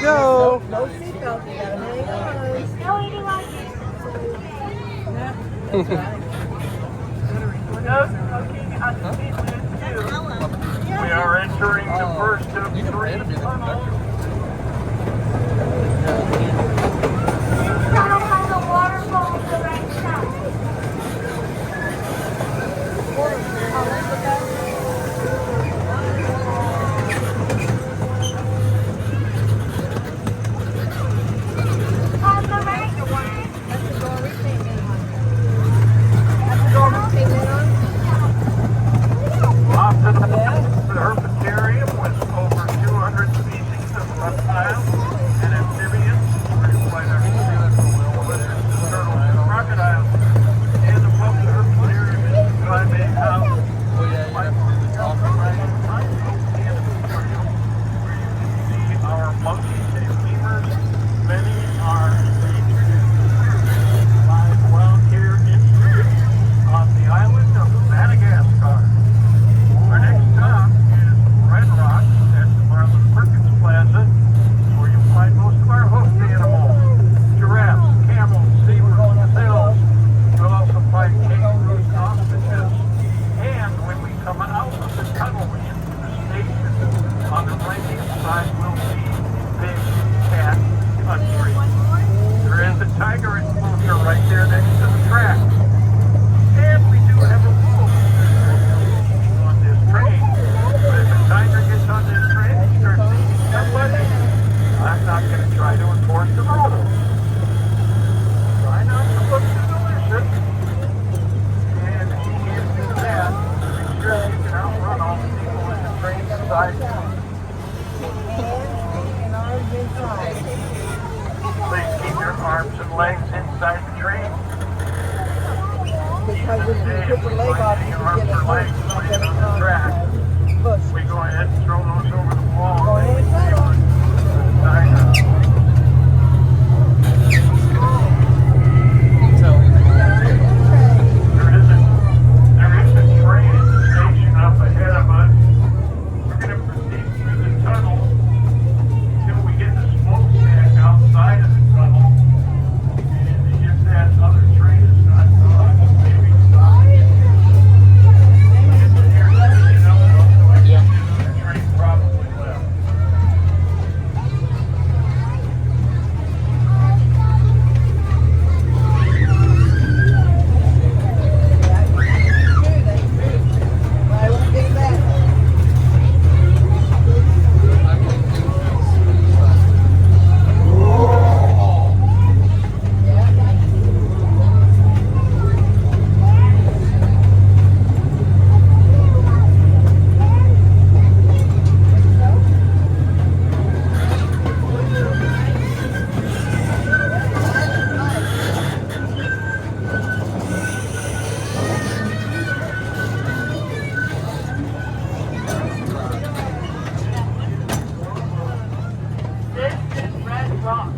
go. No seatbelt, you gotta hang on. No eating on We are entering the first of three tunnels. Tunnel has a waterfall on the right side. On the right side. That's the door we came in on. That's the door we came in on. Off to the herpetarium with over 200 species of reptiles and amphibians. Turtles, crocodiles, and the public herpetarium is the primate house. Our monkeys and lemurs, many are live wild here on the island of Madagascar. Our next stop is Red Rock at the Marlon Perkins Plaza, where you'll find most of our hoofed animals: giraffes, camels, zebras, gazelles. You'll also find kangaroos, ostriches, and when we come out of the tunnel into the station, on the right-hand side will be big cat country. There is a tiger enclosure right there next to the track. And we do have a rule on this train. But if a tiger gets on this train and starts eating somebody, I'm not going to try to enforce the rule. Try not to look too delicious. And if you can't do that, make sure you can outrun all the people in the train inside. Please keep your arms and legs inside the train. Because if you put your leg off, you can get it on the track. Push. We go ahead and throw those over the wall. Go ahead and throw them. There is a train station up ahead of us. We're going to proceed through the tunnel until we get the smokestack outside of the tunnel. And if that other train is not gone, maybe stop and the train probably left. I won't get back. This is Red Rock.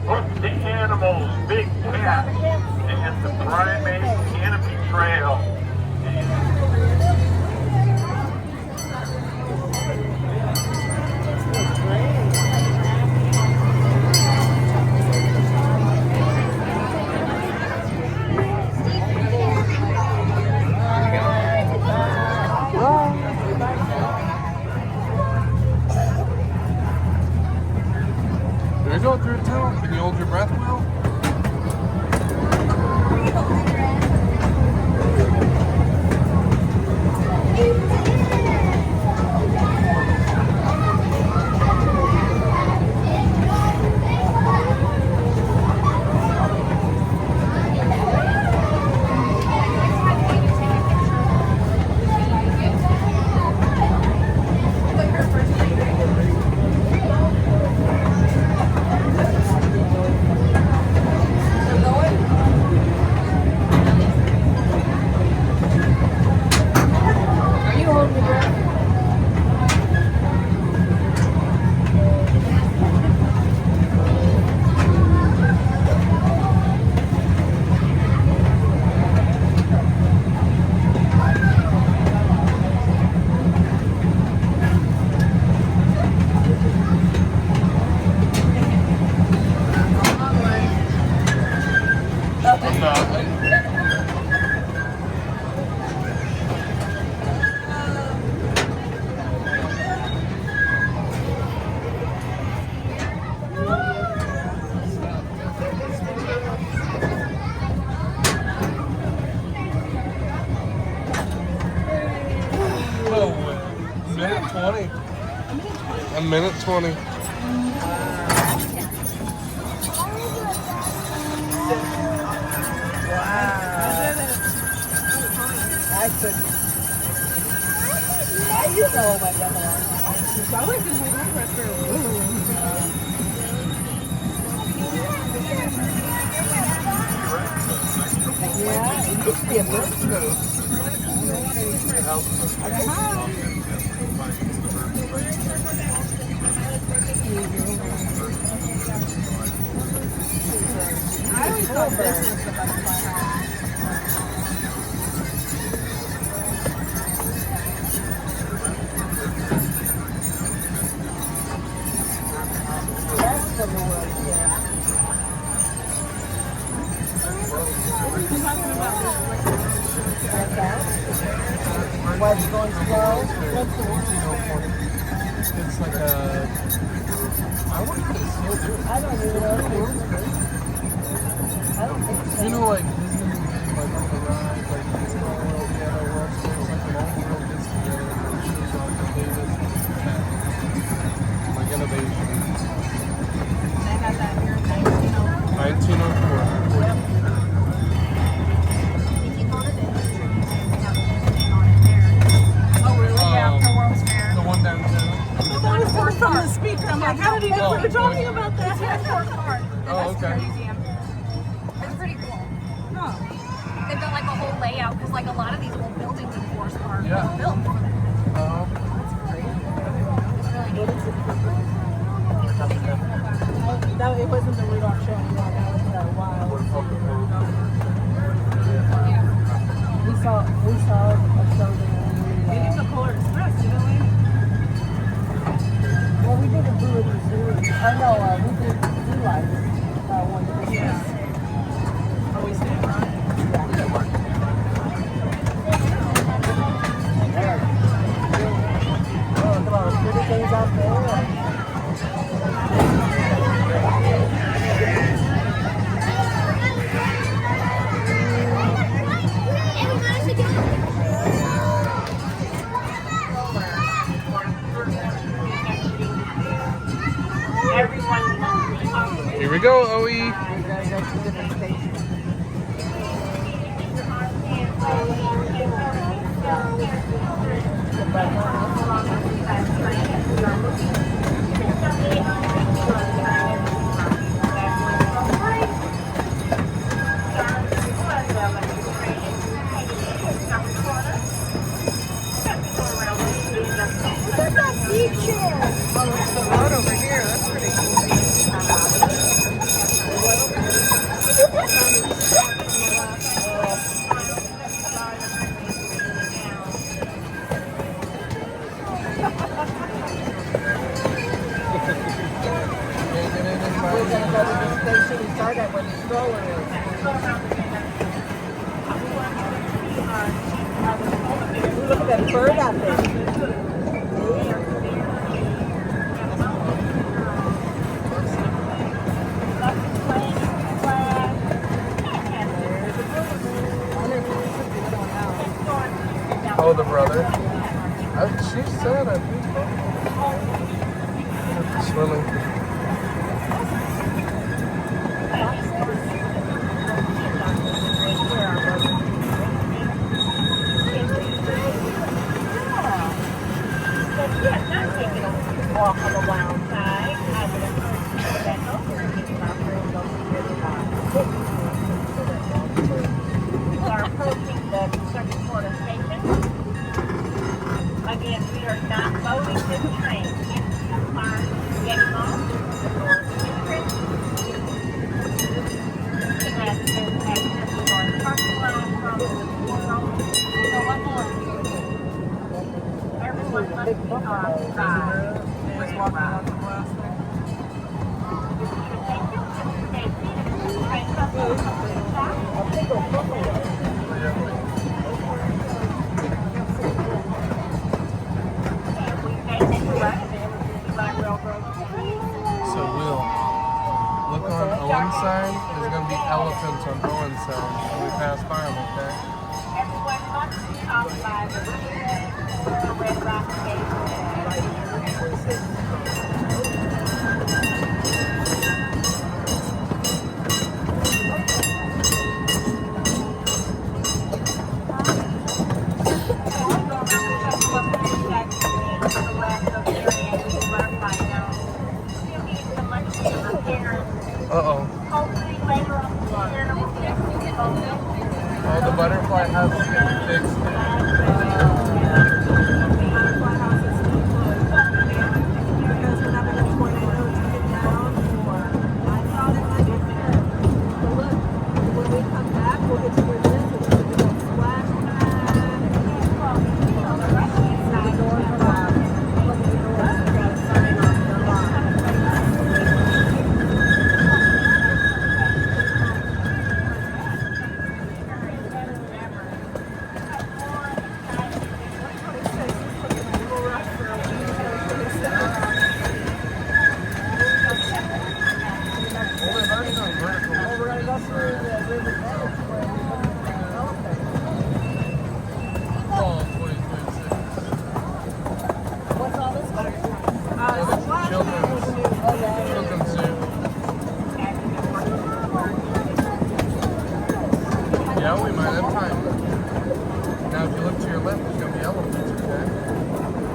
Look, the animals, big cat, and the primate canopy trail. Did I go through it too? Can you hold your breath, Will? minute 20. Yeah, it used to be a birthday. I always thought this was the butterfly house. That's the World Fair. Why it's going slow? It's like a. I wonder if it's still doing. I don't even know. I don't think so. You know, like Disney, like on the ride, like Disney World, yeah, where it's like an old world gets together and shows off the latest tech, like innovations. They got that here in 1904. 1904. Oh, really? Yeah, Um, for World's Fair. The one downtown. The one from the speaker. I'm like, how did he know we were talking about that? Oh, okay. Museum. It's pretty cool. No. They've got like a whole layout because like a lot of these old buildings in Forest Park Yeah. were built for that. No, it wasn't the Rudolph show anymore. That was a while. We saw a show We there. did the Polar Express, didn't we? Well, we did a Blue at the Zoo. No, we did Blue Lights. One of the Yeah. Oh, we stayed right? Oh, come on, pretty things out there. Here we go, OE. We gotta go to different stations. Road over here, that's pretty cool. We're gonna go to the station and start at where the stroller is. Look at that bird out there. Oh, the brother. She said, I think. Swimming. Walk on the wild side. I would encourage you to back over and get our friends over here to we are approaching the second quarter station. Again, we are not loading this train. If you are getting off, the doors are open. You can access the north parking lot from the portal. So what more? Everyone must be outside. Just walking out the last thing. So Will, look on Owen's sign. There's gonna be elephants on Owen's sign when we pass by them, okay? Everyone must be outside the Red Rock Gate. Uh-oh. Hopefully later on the year we'll get Oh, the butterfly has to get fixed. Because we're having a tornado taken down, or I thought it might be there. But look, when we come back, we'll get to where this is. It's going to go splash pad. The doors are locked. Look at the doors. They got a sign on the lock. Well, they've already gone vertical. Well, we're gonna go through the river bed where we put the elevator. Fall 2026. What's all this for? Children's Oh, yeah. Children's Zoo. Yeah, we might have time. Now, if you look to your left, there's going to be elephants, okay?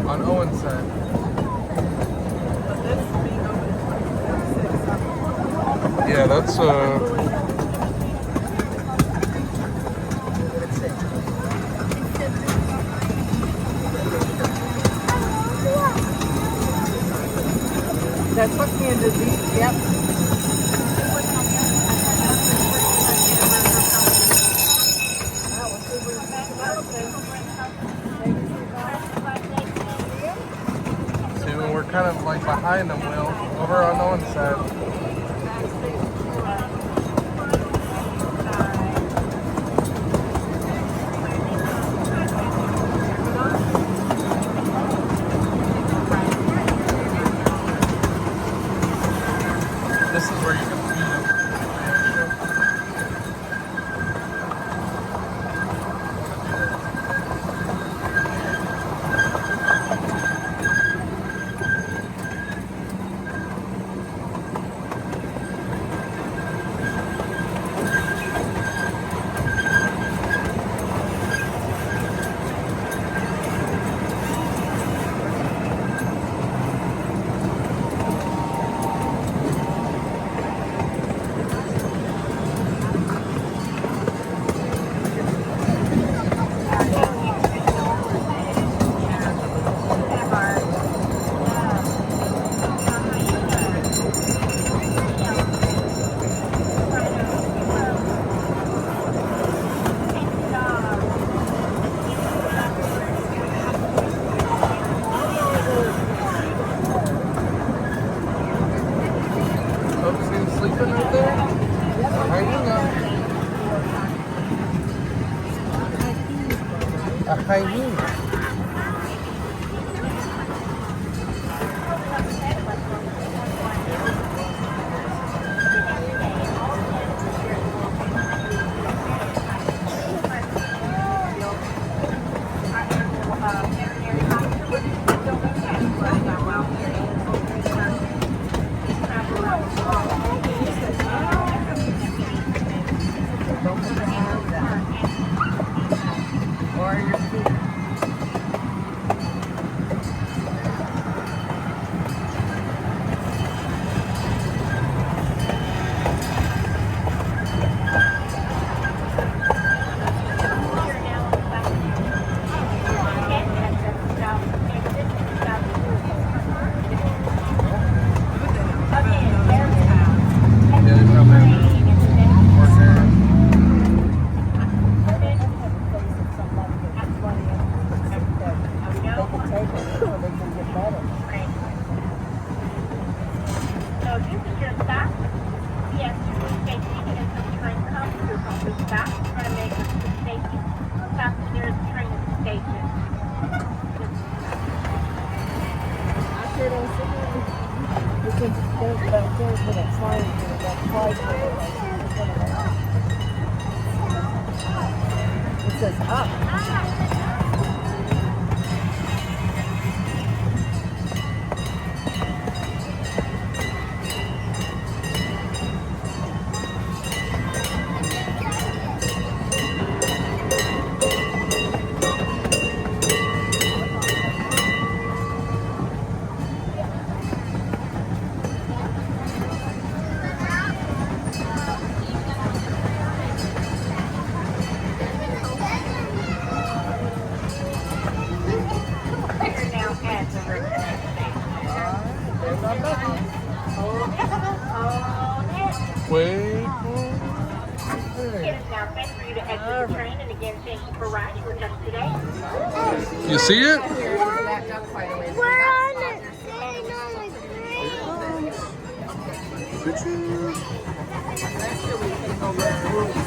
On Owen's side. Yeah, that's, That took me into the, yep. see, we're kind of like behind them, Will. Over on Owen's side. This is where you can feed them. Folks been sleeping right there? Hanging up. A hyena. Or your feet. Yeah, they probably have more there. So you can just stop. Yes, you can take it as the train comes through from the stop. Try to make it to the station. Stop and there's a train at the station. I sure don't see it. Because there's where that sign is, that flight it says up. Way. It is now safe for you to exit the train, and again, thank you for riding with us today. You see it? We're on it. Sitting on the green. Choo-choo. Last year we came over.